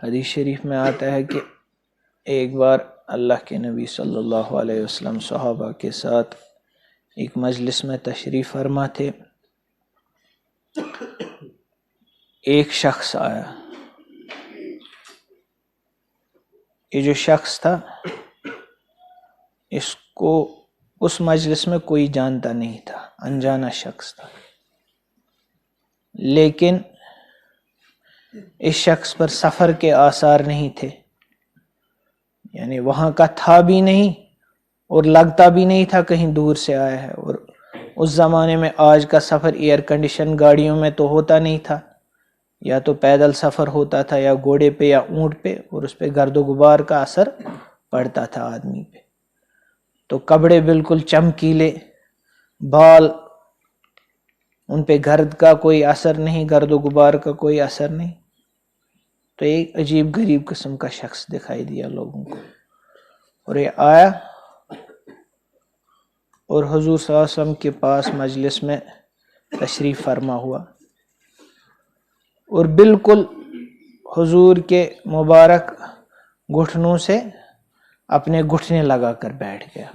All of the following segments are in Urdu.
حدیث شریف میں آتا ہے کہ ایک بار اللہ کے نبی صلی اللہ علیہ وسلم صحابہ کے ساتھ ایک مجلس میں تشریف فرما تھے. ایک شخص آیا. یہ جو شخص تھا اس کو اس مجلس میں کوئی جانتا نہیں تھا، انجانا شخص تھا. لیکن اس شخص پر سفر کے آثار نہیں تھے، یعنی وہاں کا تھا بھی نہیں اور لگتا بھی نہیں تھا کہیں دور سے آیا ہے. اور اس زمانے میں آج کا سفر ایئر کنڈیشن گاڑیوں میں تو ہوتا نہیں تھا، یا تو پیدل سفر ہوتا تھا یا گھوڑے پہ یا اونٹ پہ، اور اس پہ گرد و غبار کا اثر پڑتا تھا آدمی پہ. تو کپڑے بالکل چمکیلے، بال ان پہ گرد کا کوئی اثر نہیں، گرد و غبار کا کوئی اثر نہیں. تو ایک عجیب غریب قسم کا شخص دکھائی دیا لوگوں کو، اور یہ آیا اور حضور صلی اللہ علیہ وسلم کے پاس مجلس میں تشریف فرما ہوا، اور بالکل حضور کے مبارک گھٹنوں سے اپنے گھٹنے لگا کر بیٹھ گیا.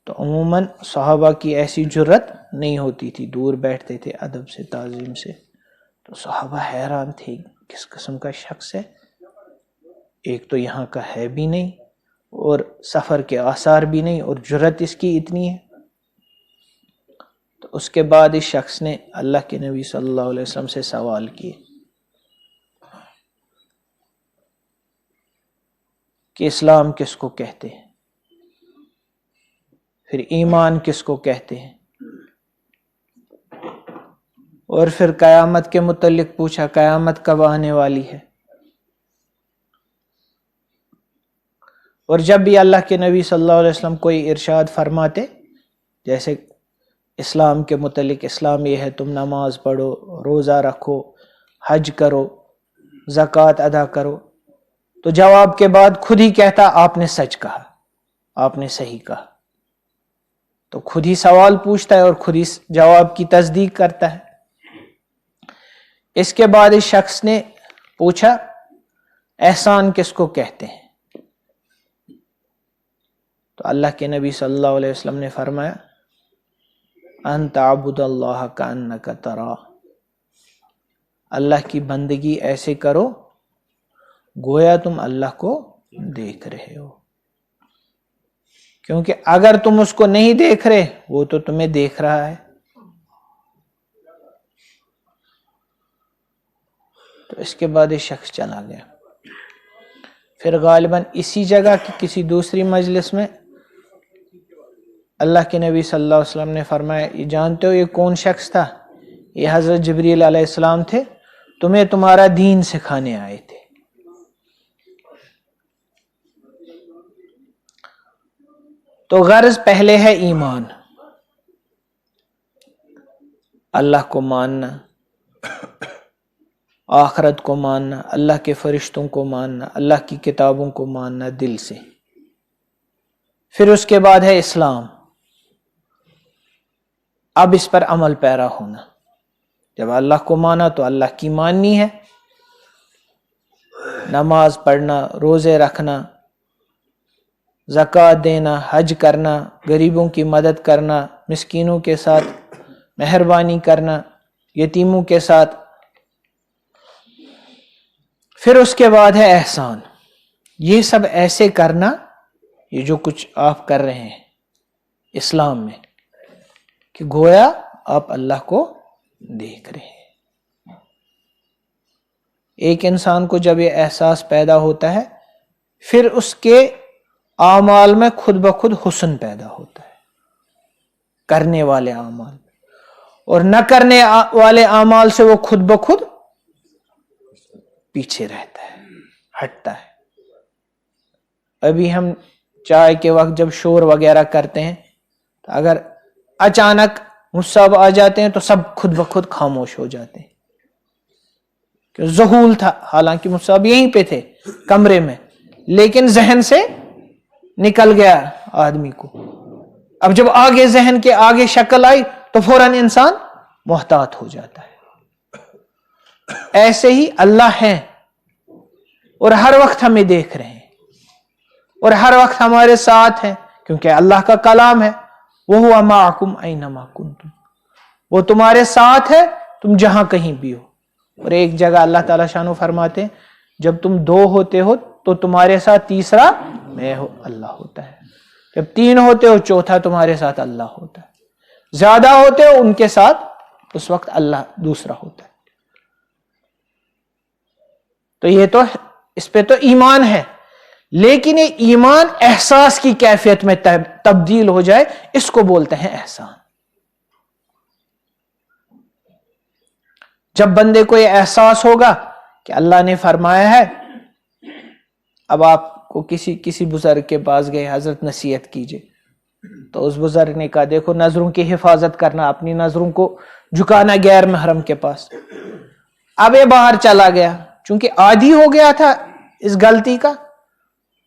تو عموماً صحابہ کی ایسی جرت نہیں ہوتی تھی، دور بیٹھتے تھے ادب سے، تعظیم سے. تو صحابہ حیران تھے کس قسم کا شخص ہے، ایک تو یہاں کا ہے بھی نہیں اور سفر کے آثار بھی نہیں، اور جرت اس کی اتنی ہے. تو اس کے بعد اس شخص نے اللہ کے نبی صلی اللہ علیہ وسلم سے سوال کیے کہ اسلام کس کو کہتے ہیں، پھر ایمان کس کو کہتے ہیں، اور پھر قیامت کے متعلق پوچھا قیامت کب آنے والی ہے. اور جب بھی اللہ کے نبی صلی اللہ علیہ وسلم کوئی ارشاد فرماتے، جیسے اسلام کے متعلق، اسلام یہ ہے تم نماز پڑھو، روزہ رکھو، حج کرو، زکوٰۃ ادا کرو، تو جواب کے بعد خود ہی کہتا آپ نے سچ کہا، آپ نے صحیح کہا. تو خود ہی سوال پوچھتا ہے اور خود ہی جواب کی تصدیق کرتا ہے. اس کے بعد اس شخص نے پوچھا احسان کس کو کہتے ہیں. تو اللہ کے نبی صلی اللہ علیہ وسلم نے فرمایا ان تعبد اللہ کانک تراہ، اللہ کی بندگی ایسے کرو گویا تم اللہ کو دیکھ رہے ہو، کیونکہ اگر تم اس کو نہیں دیکھ رہے وہ تو تمہیں دیکھ رہا ہے. تو اس کے بعد یہ شخص چلا گیا. پھر غالباً اسی جگہ کی کسی دوسری مجلس میں اللہ کے نبی صلی اللہ علیہ وسلم نے فرمایا یہ جانتے ہو یہ کون شخص تھا؟ یہ حضرت جبریل علیہ السلام تھے، تمہیں تمہارا دین سکھانے آئے تھے. تو غرض پہلے ہے ایمان، اللہ کو ماننا، آخرت کو ماننا، اللہ کے فرشتوں کو ماننا، اللہ کی کتابوں کو ماننا دل سے. پھر اس کے بعد ہے اسلام، اب اس پر عمل پیرا ہونا. جب اللہ کو مانا تو اللہ کی ماننی ہے، نماز پڑھنا، روزے رکھنا، زکوٰۃ دینا، حج کرنا، غریبوں کی مدد کرنا، مسکینوں کے ساتھ مہربانی کرنا، یتیموں کے ساتھ. پھر اس کے بعد ہے احسان. یہ سب ایسے کرنا، یہ جو کچھ آپ کر رہے ہیں اسلام میں، کہ گویا آپ اللہ کو دیکھ رہے ہیں. ایک انسان کو جب یہ احساس پیدا ہوتا ہے پھر اس کے اعمال میں خود بخود حسن پیدا ہوتا ہے، کرنے والے اعمال، اور نہ کرنے والے اعمال سے وہ خود بخود پیچھے رہتا ہے، ہٹتا ہے. ابھی ہم چائے کے وقت جب شور وغیرہ کرتے ہیں تو اگر اچانک مصعب آ جاتے ہیں تو سب خود بخود خاموش ہو جاتے ہیں، کہ ذہول تھا، حالانکہ مصعب یہیں پہ تھے کمرے میں، لیکن ذہن سے نکل گیا آدمی کو. اب جب آگے ذہن کے آگے شکل آئی تو فوراً انسان محتاط ہو جاتا ہے. ایسے ہی اللہ ہے، اور ہر وقت ہمیں دیکھ رہے ہیں اور ہر وقت ہمارے ساتھ ہیں، کیونکہ اللہ کا کلام ہے وَهُوَ مَعَكُمْ أَيْنَمَا كُنْتُمْ، وہ تمہارے ساتھ ہے تم جہاں کہیں بھی ہو۔ اور ایک جگہ اللہ تعالیٰ شانو فرماتے ہیں جب تم دو ہوتے ہو تو تمہارے ساتھ تیسرا میں اللہ ہوتا ہے، جب تین ہوتے ہو چوتھا تمہارے ساتھ اللہ ہوتا ہے، زیادہ ہوتے ہو ان کے ساتھ اس وقت اللہ دوسرا ہوتا ہے۔ تو یہ تو اس پہ تو ایمان ہے، لیکن یہ ایمان احساس کی کیفیت میں تبدیل ہو جائے اس کو بولتے ہیں احسان۔ جب بندے کو یہ احساس ہوگا کہ اللہ نے فرمایا ہے، اب آپ کو کسی بزرگ کے پاس گئے، حضرت نصیحت کیجئے، تو اس بزرگ نے کہا دیکھو نظروں کی حفاظت کرنا، اپنی نظروں کو جھکانا غیر محرم کے پاس۔ اب یہ باہر چلا گیا، چونکہ عادی ہو گیا تھا اس غلطی کا،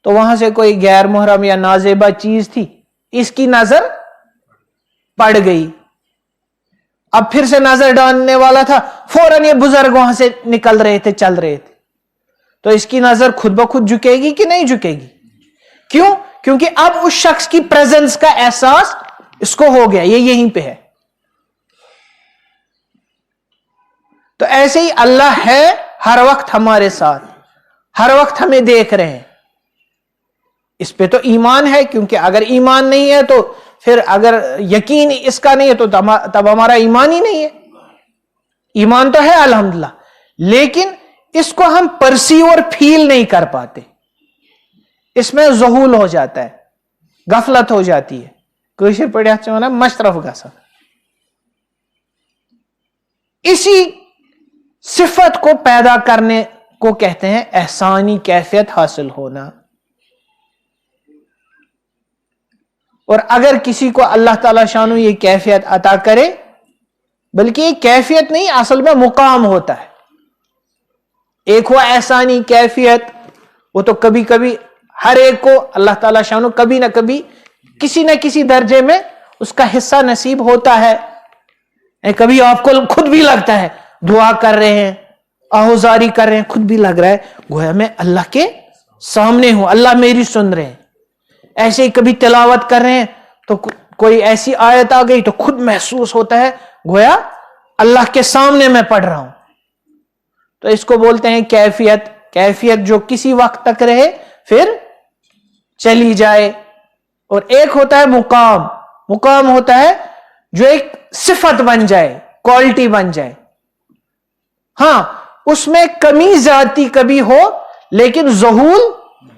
تو وہاں سے کوئی غیر محرم یا نازیبہ چیز تھی، اس کی نظر پڑ گئی، اب پھر سے نظر ڈالنے والا تھا، فوراً یہ بزرگ وہاں سے نکل رہے تھے، چل رہے تھے، تو اس کی نظر خود بخود جھکے گی کہ نہیں جھکے گی؟ کیوں؟ کیونکہ اب اس شخص کی پریزنس کا احساس اس کو ہو گیا، یہ یہیں پہ ہے۔ تو ایسے ہی اللہ ہے ہر وقت ہمارے ساتھ، ہر وقت ہمیں دیکھ رہے ہیں، اس پہ تو ایمان ہے، کیونکہ اگر ایمان نہیں ہے تو پھر اگر یقین اس کا نہیں ہے تو تب ہمارا ایمان ہی نہیں ہے۔ ایمان تو ہے الحمدللہ، لیکن اس کو ہم پرسیو اور فیل نہیں کر پاتے، اس میں ذہول ہو جاتا ہے، غفلت ہو جاتی ہے، کوئی پڑھیا چاہنا مشرف گسا۔ اسی صفت کو پیدا کرنے کو کہتے ہیں احسانی کیفیت حاصل ہونا۔ اور اگر کسی کو اللہ تعالیٰ شانو یہ کیفیت عطا کرے، بلکہ یہ کیفیت نہیں اصل میں مقام ہوتا ہے، ایک ہوا احسانی کیفیت، وہ تو کبھی کبھی ہر ایک کو اللہ تعالیٰ شانو کبھی نہ کبھی کسی نہ کسی درجے میں اس کا حصہ نصیب ہوتا ہے۔ کبھی آپ کو خود بھی لگتا ہے دعا کر رہے ہیں، آہوزاری کر رہے ہیں، خود بھی لگ رہا ہے گویا میں اللہ کے سامنے ہوں، اللہ میری سن رہے ہیں۔ ایسے ہی کبھی تلاوت کر رہے ہیں تو کوئی ایسی آیت آ گئی تو خود محسوس ہوتا ہے گویا اللہ کے سامنے میں پڑھ رہا ہوں۔ تو اس کو بولتے ہیں کیفیت، کیفیت جو کسی وقت تک رہے پھر چلی جائے۔ اور ایک ہوتا ہے مقام، مقام ہوتا ہے جو ایک صفت بن جائے، کوالٹی بن جائے۔ ہاں اس میں کمی ذاتی کبھی ہو لیکن ظہول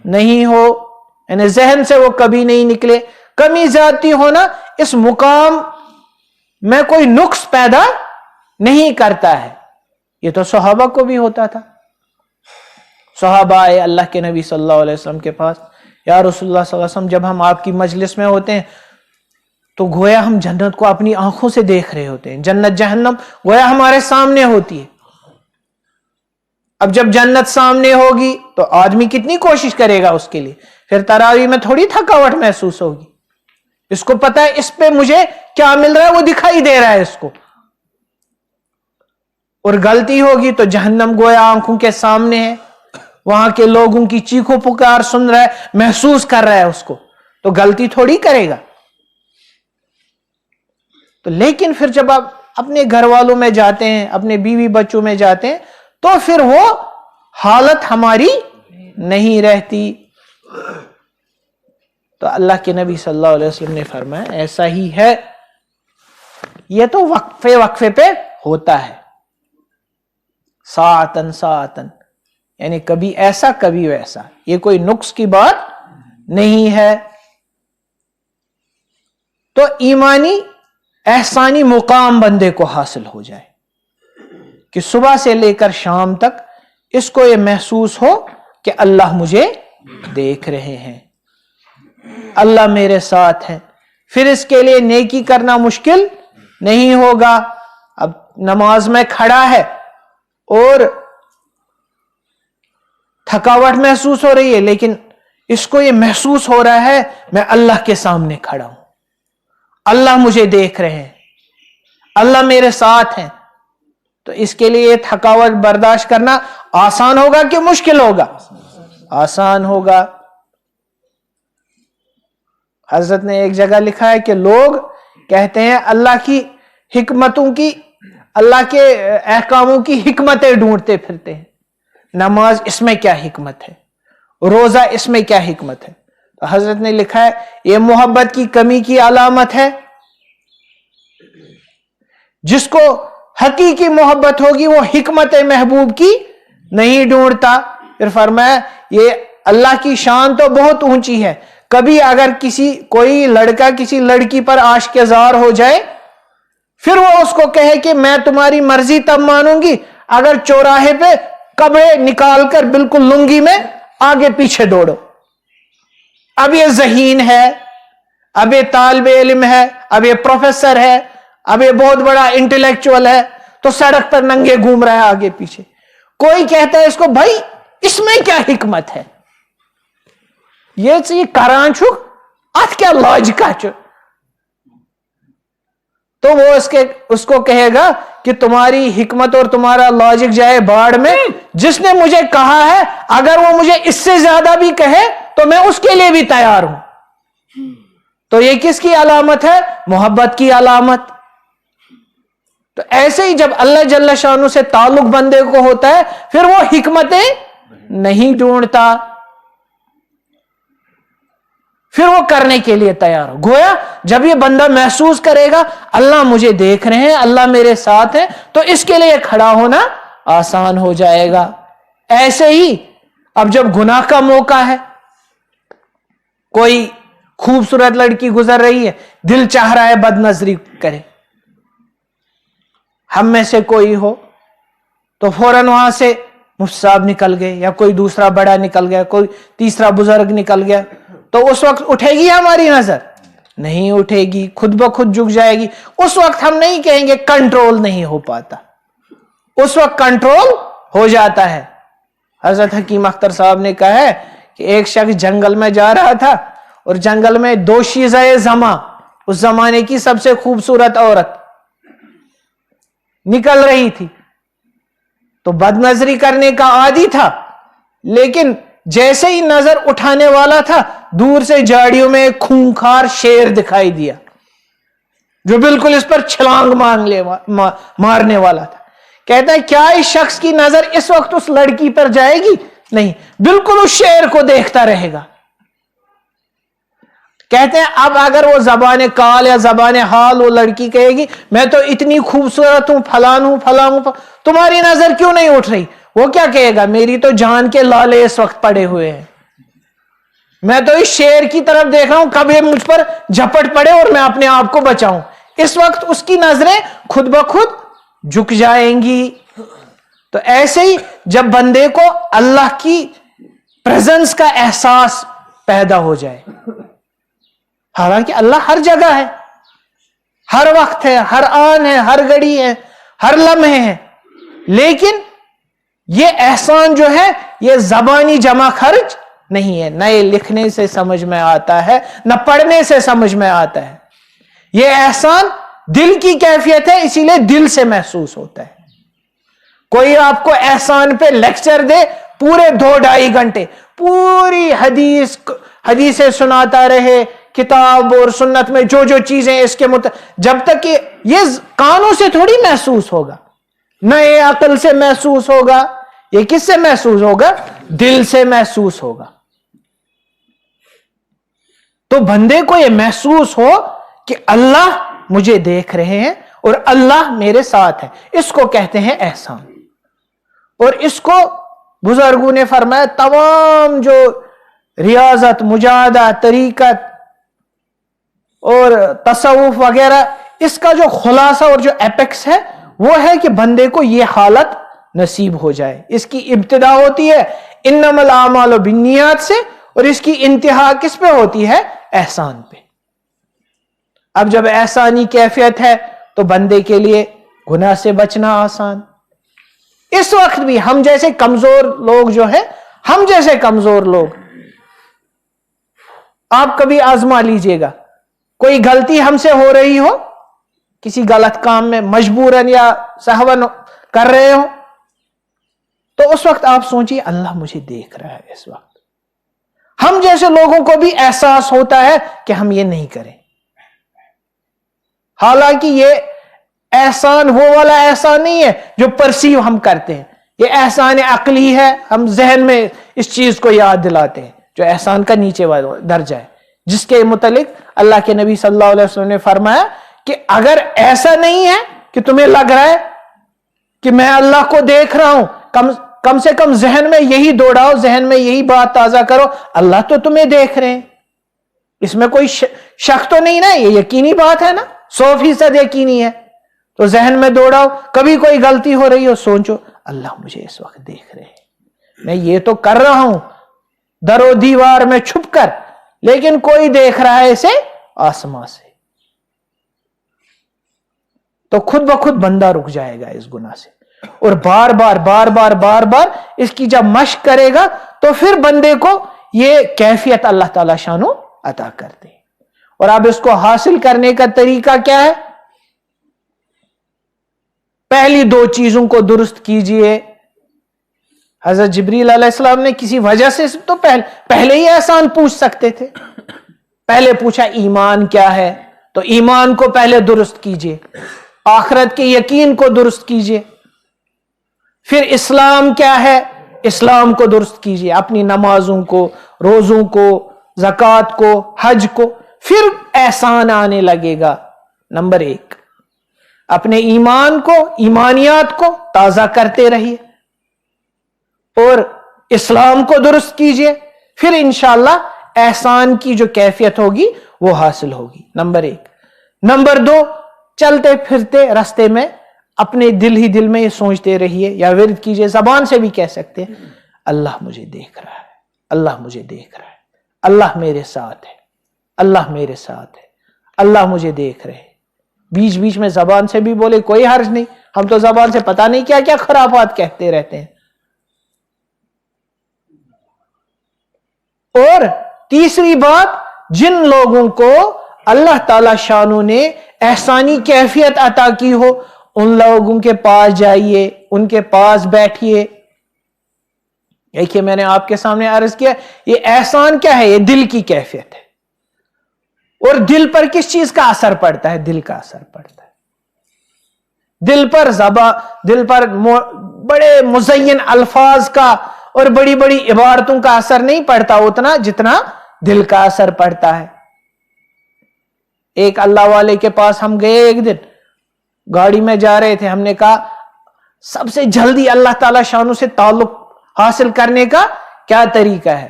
نہیں ہو، یعنی ذہن سے وہ کبھی نہیں نکلے۔ کمی ذاتی ہونا اس مقام میں کوئی نقص پیدا نہیں کرتا ہے۔ یہ تو صحابہ کو بھی ہوتا تھا۔ صحابہ آئے اللہ کے نبی صلی اللہ علیہ وسلم کے پاس، یا رسول اللہ صلی اللہ علیہ وسلم جب ہم آپ کی مجلس میں ہوتے ہیں تو گویا ہم جنت کو اپنی آنکھوں سے دیکھ رہے ہوتے ہیں، جنت جہنم گویا ہمارے سامنے ہوتی ہے۔ اب جب جنت سامنے ہوگی تو آدمی کتنی کوشش کرے گا اس کے لیے، پھر تراویح میں تھوڑی تھکاوٹ محسوس ہوگی، اس کو پتا ہے اس پہ مجھے کیا مل رہا ہے، وہ دکھائی دے رہا ہے اس کو۔ اور غلطی ہوگی تو جہنم گویا آنکھوں کے سامنے ہے، وہاں کے لوگوں کی چیخو پکار سن رہا ہے، محسوس کر رہا ہے اس کو، تو غلطی تھوڑی کرے گا۔ تو لیکن پھر جب آپ اپنے گھر والوں میں جاتے ہیں، اپنے بیوی بچوں میں جاتے ہیں، تو پھر وہ حالت ہماری نہیں رہتی۔ تو اللہ کے نبی صلی اللہ علیہ وسلم نے فرمایا ایسا ہی ہے، یہ تو وقفے وقفے پہ ہوتا ہے، ساعتن ساعتن، یعنی کبھی ایسا کبھی ویسا، یہ کوئی نقص کی بات نہیں ہے۔ تو ایمانی احسانی مقام بندے کو حاصل ہو جائے کہ صبح سے لے کر شام تک اس کو یہ محسوس ہو کہ اللہ مجھے دیکھ رہے ہیں، اللہ میرے ساتھ ہے۔ پھر اس کے لیے نیکی کرنا مشکل نہیں ہوگا۔ اب نماز میں کھڑا ہے اور تھکاوٹ محسوس ہو رہی ہے، لیکن اس کو یہ محسوس ہو رہا ہے میں اللہ کے سامنے کھڑا ہوں، اللہ مجھے دیکھ رہے ہیں، اللہ میرے ساتھ ہیں۔ تو اس کے لیے تھکاوٹ برداشت کرنا آسان ہوگا کہ مشکل ہوگا؟ آسان ہوگا. حضرت نے ایک جگہ لکھا ہے کہ لوگ کہتے ہیں اللہ کی حکمتوں کی، اللہ کے احکاموں کی حکمتیں ڈھونڈتے پھرتے ہیں. نماز اس میں کیا حکمت ہے، روزہ اس میں کیا حکمت ہے؟ تو حضرت نے لکھا ہے یہ محبت کی کمی کی علامت ہے. جس کو حقیقی محبت ہوگی وہ حکمت محبوب کی نہیں ڈھونڈتا. پھر فرمایا یہ اللہ کی شان تو بہت اونچی ہے، کبھی اگر کوئی لڑکا کسی لڑکی پر عاشق زار ہو جائے، پھر وہ اس کو کہے کہ میں تمہاری مرضی تب مانوں گی اگر چوراہے پہ کپڑے نکال کر بالکل لنگی میں آگے پیچھے دوڑو. اب یہ ذہین ہے، اب یہ طالب علم ہے، اب یہ پروفیسر ہے، اب یہ بہت بڑا انٹلیکچوئل ہے، تو سڑک پر ننگے گھوم رہا ہے آگے پیچھے. کوئی کہتا ہے اس کو بھائی اس میں کیا حکمت ہے، یہ کران چھک ات کیا لاجکا چھ. تو وہ اس کو کہے گا کہ تمہاری حکمت اور تمہارا لاجک جائے باڑ میں، جس نے مجھے کہا ہے اگر وہ مجھے اس سے زیادہ بھی کہے تو میں اس کے لیے بھی تیار ہوں. تو یہ کس کی علامت ہے؟ محبت کی علامت. تو ایسے ہی جب اللہ جل شانہ سے تعلق بندے کو ہوتا ہے پھر وہ حکمتیں نہیں ڈھونڈتا، پھر وہ کرنے کے لیے تیار ہو. گویا جب یہ بندہ محسوس کرے گا اللہ مجھے دیکھ رہے ہیں، اللہ میرے ساتھ ہے، تو اس کے لیے کھڑا ہونا آسان ہو جائے گا. ایسے ہی اب جب گناہ کا موقع ہے، کوئی خوبصورت لڑکی گزر رہی ہے، دل چاہ رہا ہے بد نظری کرے، ہم میں سے کوئی ہو تو فوراً وہاں سے مفتی صاحب نکل گئے یا کوئی دوسرا بڑا نکل گیا، کوئی تیسرا بزرگ نکل گیا، تو اس وقت اٹھے گی ہماری نظر؟ نہیں اٹھے گی، خود بخود جھک جائے گی. اس وقت ہم نہیں کہیں گے کنٹرول نہیں ہو پاتا، اس وقت کنٹرول ہو جاتا ہے. حضرت حکیم اختر صاحب نے کہا ہے کہ ایک شخص جنگل میں جا رہا تھا اور جنگل میں دوشیزہ زماں، اس زمانے کی سب سے خوبصورت عورت نکل رہی تھی. تو بد نظری کرنے کا عادی تھا، لیکن جیسے ہی نظر اٹھانے والا تھا دور سے جھاڑیوں میں ایک خونخوار شیر دکھائی دیا جو بالکل اس پر چھلانگ مارنے والا تھا. کہتا ہے کیا اس شخص کی نظر اس وقت اس لڑکی پر جائے گی؟ نہیں، بالکل اس شیر کو دیکھتا رہے گا. کہتے ہیں اب اگر وہ زبان کال یا زبان حال وہ لڑکی کہے گی میں تو اتنی خوبصورت ہوں، فلان ہوں، فلان ہوں، تمہاری نظر کیوں نہیں اٹھ رہی؟ وہ کیا کہے گا؟ میری تو جان کے لالے اس وقت پڑے ہوئے ہیں، میں تو اس شیر کی طرف دیکھ رہا ہوں کب یہ مجھ پر جھپٹ پڑے اور میں اپنے آپ کو بچاؤں. اس وقت اس کی نظریں خود بخود جھک جائیں گی. تو ایسے ہی جب بندے کو اللہ کی پریزنس کا احساس پیدا ہو جائے، حالانکہ اللہ ہر جگہ ہے، ہر وقت ہے، ہر آن ہے، ہر گھڑی ہے، ہر لمحے ہے، لیکن یہ احسان جو ہے یہ زبانی جمع خرچ نہیں ہے، نہ یہ لکھنے سے سمجھ میں آتا ہے نہ پڑھنے سے سمجھ میں آتا ہے. یہ احسان دل کی کیفیت ہے، اسی لیے دل سے محسوس ہوتا ہے. کوئی آپ کو احسان پہ لیکچر دے پورے 2-2.5 گھنٹے پوری حدیثیں سناتا رہے، کتاب اور سنت میں جو جو چیزیں اس کے جب تک کہ یہ کانوں سے تھوڑی محسوس ہوگا، نہ یہ عقل سے محسوس ہوگا، یہ کس سے محسوس ہوگا؟ دل سے محسوس ہوگا. تو بندے کو یہ محسوس ہو کہ اللہ مجھے دیکھ رہے ہیں اور اللہ میرے ساتھ ہے، اس کو کہتے ہیں احسان. اور اس کو بزرگوں نے فرمایا تمام جو ریاضت، مجاہدہ، طریقت اور تصوف وغیرہ، اس کا جو خلاصہ اور جو ایپیکس ہے وہ ہے کہ بندے کو یہ حالت نصیب ہو جائے. اس کی ابتدا ہوتی ہے انما الاعمال بالنیات سے اور اس کی انتہا کس پہ ہوتی ہے؟ احسان پہ. اب جب احسانی کیفیت ہے تو بندے کے لیے گناہ سے بچنا آسان. اس وقت بھی ہم جیسے کمزور لوگ جو ہیں، ہم جیسے کمزور لوگ، آپ کبھی آزما لیجئے گا، کوئی غلطی ہم سے ہو رہی ہو، کسی غلط کام میں مجبوراً یا سہون کر رہے ہو، تو اس وقت آپ سوچیے اللہ مجھے دیکھ رہا ہے اس وقت، ہم جیسے لوگوں کو بھی احساس ہوتا ہے کہ ہم یہ نہیں کریں، حالانکہ یہ احسان وہ والا احسان نہیں ہے جو پرسیو ہم کرتے ہیں، یہ احسان عقلی ہے، ہم ذہن میں اس چیز کو یاد دلاتے ہیں، جو احسان کا نیچے والا درجہ ہے، جس کے متعلق اللہ کے نبی صلی اللہ علیہ وسلم نے فرمایا کہ اگر ایسا نہیں ہے کہ تمہیں لگ رہا ہے کہ میں اللہ کو دیکھ رہا ہوں، کم سے کم ذہن میں یہی دوڑاؤ، ذہن میں یہی بات تازہ کرو، اللہ تو تمہیں دیکھ رہے ہیں، اس میں کوئی شک تو نہیں نا، یہ یقینی بات ہے نا، 100% یقینی ہے، تو ذہن میں دوڑاؤ، کبھی کوئی غلطی ہو رہی ہو سوچو اللہ مجھے اس وقت دیکھ رہے ہیں، میں یہ تو کر رہا ہوں در و دیوار میں چھپ کر، لیکن کوئی دیکھ رہا ہے اسے آسمان سے، تو خود بخود بندہ رک جائے گا اس گناہ سے، اور بار بار اس کی جب مشق کرے گا تو پھر بندے کو یہ کیفیت اللہ تعالی شانو عطا کرتے ہیں۔ اور اب اس کو حاصل کرنے کا طریقہ کیا ہے؟ پہلی 2 چیزوں کو درست کیجئے۔ حضرت جبریل علیہ السلام نے کسی وجہ سے تو پہلے ہی احسان پوچھ سکتے تھے، پہلے پوچھا ایمان کیا ہے، تو ایمان کو پہلے درست کیجئے، آخرت کے یقین کو درست کیجئے، پھر اسلام کیا ہے، اسلام کو درست کیجئے، اپنی نمازوں کو، روزوں کو، زکوٰۃ کو، حج کو، پھر احسان آنے لگے گا۔ نمبر 1، اپنے ایمان کو، ایمانیات کو تازہ کرتے رہیے اور اسلام کو درست کیجئے، پھر انشاءاللہ احسان کی جو کیفیت ہوگی وہ حاصل ہوگی۔ نمبر 1۔ نمبر 2، چلتے پھرتے رستے میں اپنے دل میں یہ سوچتے رہیے، یا ورد کیجئے، زبان سے بھی کہہ سکتے ہیں، اللہ مجھے دیکھ رہا ہے، اللہ مجھے دیکھ رہا ہے، اللہ میرے ساتھ ہے، اللہ میرے ساتھ ہے، اللہ مجھے دیکھ رہے۔ بیچ بیچ میں زبان سے بھی بولے، کوئی حرج نہیں، ہم تو زبان سے پتہ نہیں کیا کیا خرافات کہتے رہتے ہیں۔ اور تیسری بات، جن لوگوں کو اللہ تعالی شانو نے احسانی کیفیت عطا کی ہو، ان لوگوں کے پاس جائیے، ان کے پاس بیٹھیے۔ دیکھیے میں نے آپ کے سامنے عرض کیا، یہ احسان کیا ہے؟ یہ دل کی کیفیت ہے، اور دل پر کس چیز کا اثر پڑتا ہے؟ دل کا اثر پڑتا ہے۔ دل پر بڑے مزین الفاظ کا اور بڑی بڑی عبارتوں کا اثر نہیں پڑتا اتنا جتنا دل کا اثر پڑتا ہے۔ ایک اللہ والے کے پاس ہم گئے، ایک دن گاڑی میں جا رہے تھے، ہم نے کہا سب سے جلدی اللہ تعالی شانو سے تعلق حاصل کرنے کا کیا طریقہ ہے؟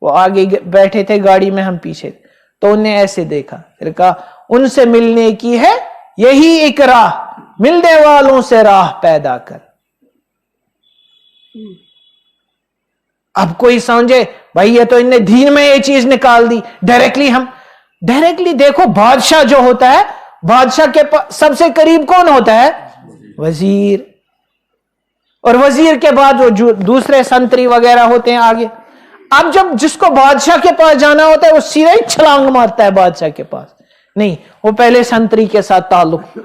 وہ آگے بیٹھے تھے گاڑی میں، ہم پیچھے، تو انہیں ایسے دیکھا، پھر کہا ان سے ملنے کی ہے یہی ایک راہ، ملنے والوں سے راہ پیدا کر۔ اب کوئی سمجھے بھائی یہ تو ان نے دین میں یہ چیز نکال دی، ڈائریکٹلی دیکھو، بادشاہ جو ہوتا ہے، بادشاہ کے سب سے قریب کون ہوتا ہے؟ وزیر، اور وزیر کے بعد جو دوسرے سنتری وغیرہ ہوتے ہیں آگے۔ اب جب جس کو بادشاہ کے پاس جانا ہوتا ہے وہ سیدھا ہی چھلانگ مارتا ہے بادشاہ کے پاس، نہیں، وہ پہلے سنتری کے ساتھ تعلق،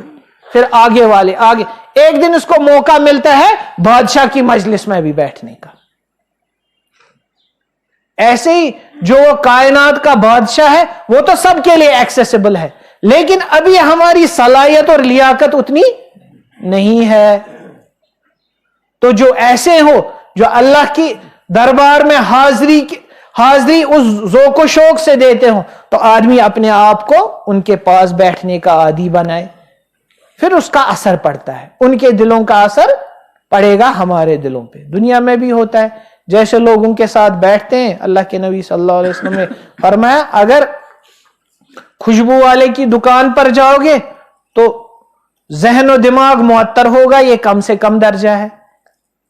پھر آگے والے آگے۔ ایک دن اس کو موقع ملتا ہے بادشاہ کی مجلس میں بھی بیٹھنے کا۔ ایسے ہی جو کائنات کا بادشاہ ہے وہ تو سب کے لیے ایکسیسیبل ہے، لیکن ابھی ہماری صلاحیت اور لیاقت اتنی نہیں ہے۔ تو جو ایسے ہو، جو اللہ کی دربار میں حاضری اس ذوق و شوق سے دیتے ہوں، تو آدمی اپنے آپ کو ان کے پاس بیٹھنے کا عادی بنائے، پھر اس کا اثر پڑتا ہے، ان کے دلوں کا اثر پڑے گا ہمارے دلوں پہ۔ دنیا میں بھی ہوتا ہے، جیسے لوگوں کے ساتھ بیٹھتے ہیں، اللہ کے نبی صلی اللہ علیہ وسلم نے فرمایا اگر خوشبو والے کی دکان پر جاؤ گے تو ذہن و دماغ معطر ہوگا، یہ کم سے کم درجہ ہے،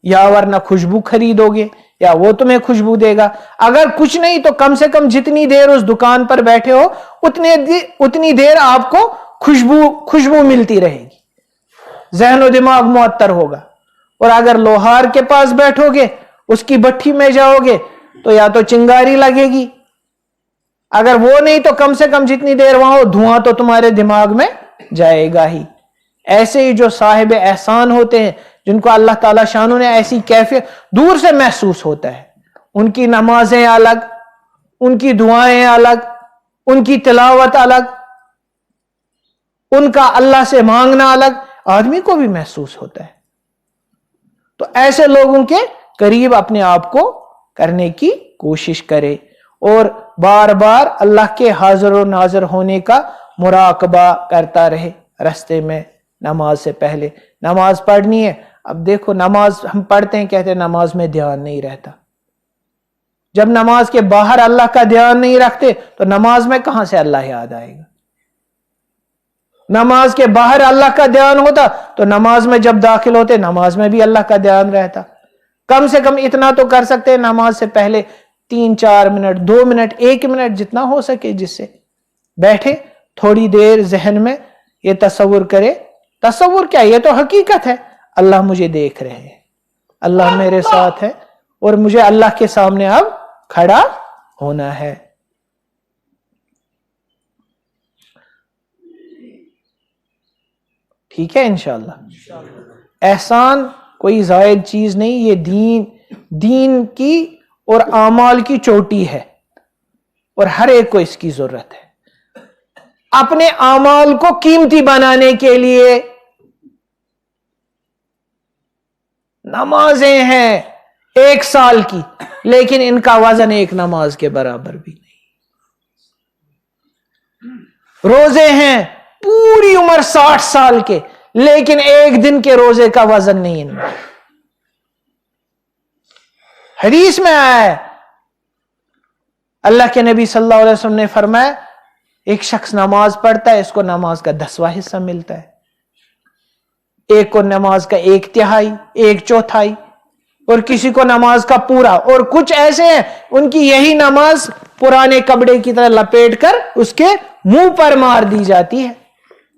یا ورنہ خوشبو خریدو گے یا وہ تمہیں خوشبو دے گا۔ اگر کچھ نہیں تو کم سے کم جتنی دیر اس دکان پر بیٹھے ہو اتنی دیر آپ کو خوشبو ملتی رہے گی، ذہن و دماغ معطر ہوگا۔ اور اگر لوہار کے پاس بیٹھو گے، اس کی بٹھی میں جاؤ گے تو یا تو چنگاری لگے گی، اگر وہ نہیں تو کم سے کم جتنی دیر وہاں ہو دھواں تو تمہارے دماغ میں جائے گا ہی۔ ایسے ہی جو صاحب احسان ہوتے ہیں، جن کو اللہ تعالی شانو نے ایسی کیفیت دور سے محسوس ہوتا ہے، ان کی نمازیں الگ، ان کی دعائیں الگ، ان کی تلاوت الگ، ان کا اللہ سے مانگنا الگ، آدمی کو بھی محسوس ہوتا ہے. تو ایسے لوگوں کے قریب اپنے آپ کو کرنے کی کوشش کرے اور بار بار اللہ کے حاضر و ناظر ہونے کا مراقبہ کرتا رہے. رستے میں، نماز سے پہلے نماز پڑھنی ہے. اب دیکھو نماز ہم پڑھتے ہیں، کہتے ہیں نماز میں دھیان نہیں رہتا. جب نماز کے باہر اللہ کا دھیان نہیں رکھتے تو نماز میں کہاں سے اللہ یاد آئے گا؟ نماز کے باہر اللہ کا دھیان ہوتا تو نماز میں جب داخل ہوتے نماز میں بھی اللہ کا دھیان رہتا. کم سے کم اتنا تو کر سکتے ہیں نماز سے پہلے 3-4 منٹ، 2 منٹ، 1 منٹ، جتنا ہو سکے، جس سے بیٹھے تھوڑی دیر ذہن میں یہ تصور کرے. تصور کیا، یہ تو حقیقت ہے، اللہ مجھے دیکھ رہے ہیں، اللہ میرے ساتھ ہے اور مجھے اللہ کے سامنے اب کھڑا ہونا ہے. ٹھیک ہے انشاءاللہ. احسان کوئی زائد چیز نہیں، یہ دین کی اور اعمال کی چوٹی ہے اور ہر ایک کو اس کی ضرورت ہے. اپنے اعمال کو قیمتی بنانے کے لیے نمازیں ہیں 1 سال کی، لیکن ان کا وزن ایک نماز کے برابر بھی نہیں. روزے ہیں پوری عمر 60 سال کے، لیکن ایک دن کے روزے کا وزن نہیں ان میں. حدیث میں آیا ہے، اللہ کے نبی صلی اللہ علیہ وسلم نے فرمایا ایک شخص نماز پڑھتا ہے، اس کو نماز کا 10واں حصہ ملتا ہے، ایک کو نماز کا 1/3، 1/4، اور کسی کو نماز کا پورا. اور کچھ ایسے ہیں ان کی یہی نماز پرانے کپڑے کی طرح لپیٹ کر اس کے منہ پر مار دی جاتی ہے.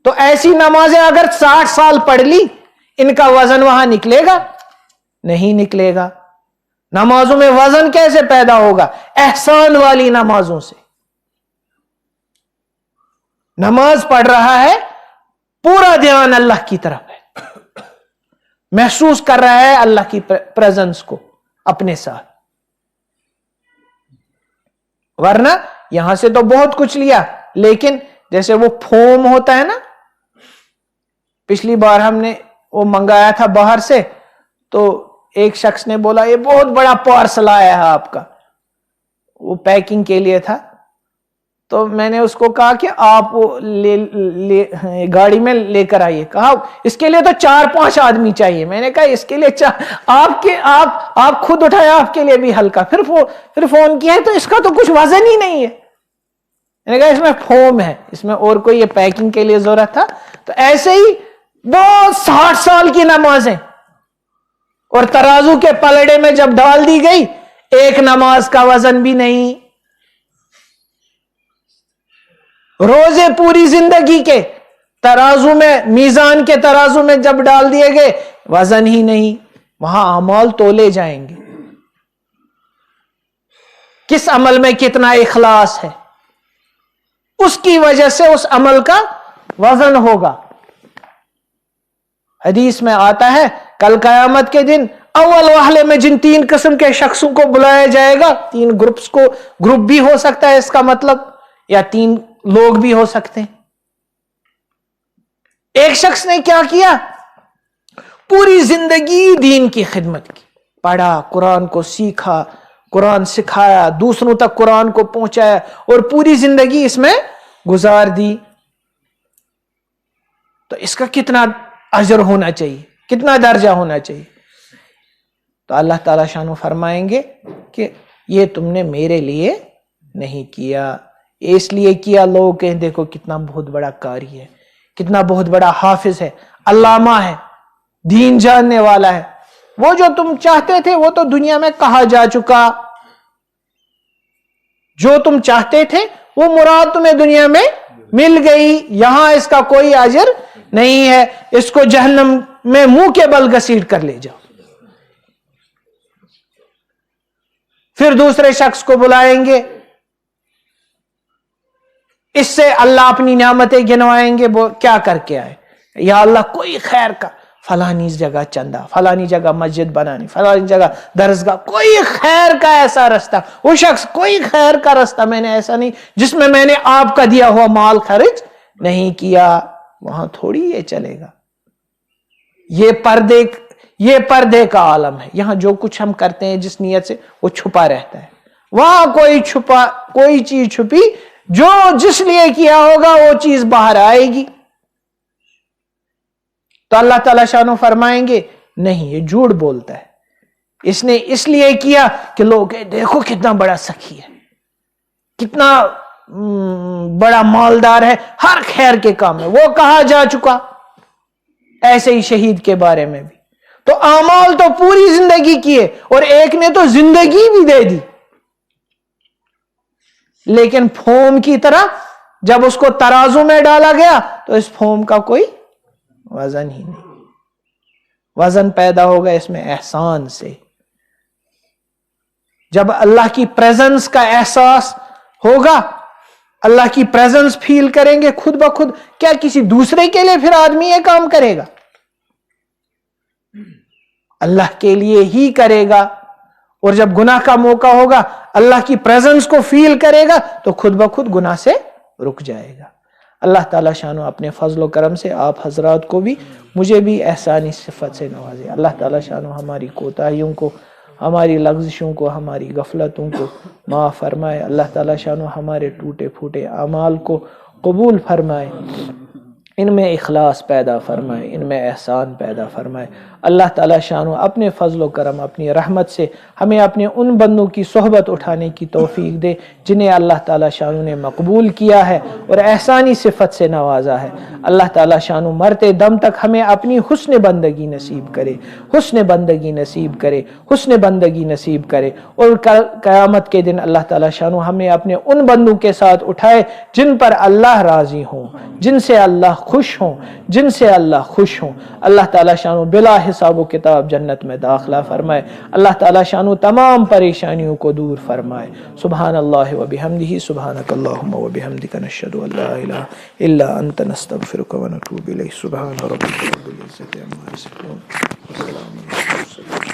تو ایسی نمازیں اگر 60 سال پڑھ لی، ان کا وزن وہاں نکلے گا؟ نہیں نکلے گا. نمازوں میں وزن کیسے پیدا ہوگا؟ احسان والی نمازوں سے. نماز پڑھ رہا ہے، پورا دھیان اللہ کی طرف ہے، محسوس کر رہا ہے اللہ کی پریزنس کو اپنے ساتھ. ورنہ یہاں سے تو بہت کچھ لیا، لیکن جیسے وہ فوم ہوتا ہے نا، پچھلی بار ہم نے وہ منگایا تھا باہر سے، تو ایک شخص نے بولا یہ بہت بڑا پارسل آیا ہے آپ کا، وہ پیکنگ کے لیے تھا. تو میں نے اس کو کہا کہ آپ گاڑی میں لے کر آئیے. کہا اس کے لیے تو 4-5 آدمی چاہیے. میں نے کہا اس کے لیے آپ خود اٹھائے، آپ کے لیے بھی ہلکا. پھر فون کیا ہے تو اس کا تو کچھ وزن ہی نہیں ہے. میں نے کہا اس میں فوم ہے، اس میں اور کوئی یہ پیکنگ کے لیے ضرورت تھا. تو ایسے ہی بہت 60 سال کی نمازیں، اور ترازو کے پلڑے میں جب ڈال دی گئی، ایک نماز کا وزن بھی نہیں. روزے پوری زندگی کے ترازو میں، میزان کے ترازو میں جب ڈال دیے گئے، وزن ہی نہیں. وہاں اعمال تولے جائیں گے، کس عمل میں کتنا اخلاص ہے، اس کی وجہ سے اس عمل کا وزن ہوگا. حدیث میں آتا ہے کل قیامت کے دن اول وہلے میں جن 3 قسم کے شخصوں کو بلایا جائے گا، 3 گروپ بھی ہو سکتا ہے اس کا مطلب، یا 3 لوگ بھی ہو سکتے ہیں. ایک شخص نے کیا کیا؟ پوری زندگی دین کی خدمت کی، پڑھا، قرآن کو سیکھا، قرآن سکھایا، دوسروں تک قرآن کو پہنچایا، اور پوری زندگی اس میں گزار دی. تو اس کا کتنا اجر ہونا چاہیے، کتنا درجہ ہونا چاہیے؟ تو اللہ تعالیٰ شانو فرمائیں گے کہ یہ تم نے میرے لیے نہیں کیا، اس لیے کیا لوگ کہیں دیکھو کتنا بہت بڑا قاری ہے، کتنا بہت بڑا حافظ ہے، علامہ ہے، دین جاننے والا ہے. وہ جو تم چاہتے تھے وہ تو دنیا میں کہا جا چکا. جو تم چاہتے تھے وہ مراد تمہیں دنیا میں مل گئی، یہاں اس کا کوئی اجر نہیں ہے. اس کو جہنم میں منہ کے بل گھسیٹ کر لے جاؤ. پھر دوسرے شخص کو بلائیں گے، اس سے اللہ اپنی نعمتیں گنوائیں گے، وہ کیا کر کے آئے؟ یا اللہ کوئی خیر کا فلانی جگہ چندہ، فلانی جگہ مسجد بنانی، فلانی جگہ درسگاہ، کوئی خیر کا ایسا رستہ، وہ شخص کوئی خیر کا رستہ میں نے ایسا نہیں جس میں میں نے آپ کا دیا ہوا مال خرچ نہیں کیا، وہاں تھوڑی یہ چلے گا۔ یہ پردے کا عالم ہے، یہاں جو کچھ ہم کرتے ہیں جس نیت سے وہ چھپا رہتا ہے، وہاں کوئی چیز چھپی جو جس لیے کیا ہوگا وہ چیز باہر آئے گی۔ تو اللہ تعالیٰ شانہ فرمائیں گے نہیں، یہ جھوٹ بولتا ہے، اس نے اس لیے کیا کہ لوگ دیکھو کتنا بڑا سخی ہے، کتنا بڑا مالدار ہے، ہر خیر کے کام میں وہ کہا جا چکا۔ ایسے ہی شہید کے بارے میں بھی تو اعمال تو پوری زندگی کیے، اور ایک نے تو زندگی بھی دے دی، لیکن پھوم کی طرح جب اس کو ترازو میں ڈالا گیا تو اس پھوم کا کوئی وزن ہی نہیں۔ وزن پیدا ہوگا اس میں احسان سے، جب اللہ کی پریزنس کا احساس ہوگا، اللہ کی پریزنس فیل کریں گے خود بخود، کیا کسی دوسرے کے لیے پھر آدمی یہ کام کرے گا؟ اللہ کے لیے ہی کرے گا۔ اور جب گناہ کا موقع ہوگا اللہ کی پریزنس کو فیل کرے گا تو خود بخود گناہ سے رک جائے گا۔ اللہ تعالیٰ شانہ اپنے فضل و کرم سے آپ حضرات کو بھی مجھے بھی احسانی صفت سے نوازے۔ اللہ تعالیٰ شانہ ہماری کوتاہیوں کو، ہماری لغزشوں کو، ہماری غفلتوں کو معاف فرمائے۔ اللہ تعالیٰ شانہ ہمارے ٹوٹے پھوٹے اعمال کو قبول فرمائے، ان میں اخلاص پیدا فرمائے، ان میں احسان پیدا فرمائے۔ اللہ تعالیٰ شانہ اپنے فضل و کرم، اپنی رحمت سے ہمیں اپنے ان بندوں کی صحبت اٹھانے کی توفیق دے جنہیں اللہ تعالیٰ شانہ نے مقبول کیا ہے اور احسانی صفت سے نوازا ہے۔ اللہ تعالیٰ شانہ مرتے دم تک ہمیں اپنی حسن بندگی نصیب کرے، حسن بندگی نصیب کرے، حسن بندگی نصیب کرے، اور قیامت کے دن اللہ تعالیٰ شانہ ہمیں اپنے ان بندوں کے ساتھ اٹھائے جن پر اللہ راضی ہوں، جن سے اللہ خوش ہوں، جن سے اللہ خوش ہوں۔ اللہ تعالیٰ شانہ بلا حساب و کتاب جنت میں داخلہ فرمائے۔ اللہ تعالیٰ شانہ تمام پریشانیوں کو دور فرمائے۔ سبحان اللہ و بحمدہ، سبحانک اللہم و بحمدک، نشہد ان لا الہ الا انت، نستغفرک و نتوب الیک۔ سبحان ربک رب العزت عما یصفون، وسلام علی المرسلین۔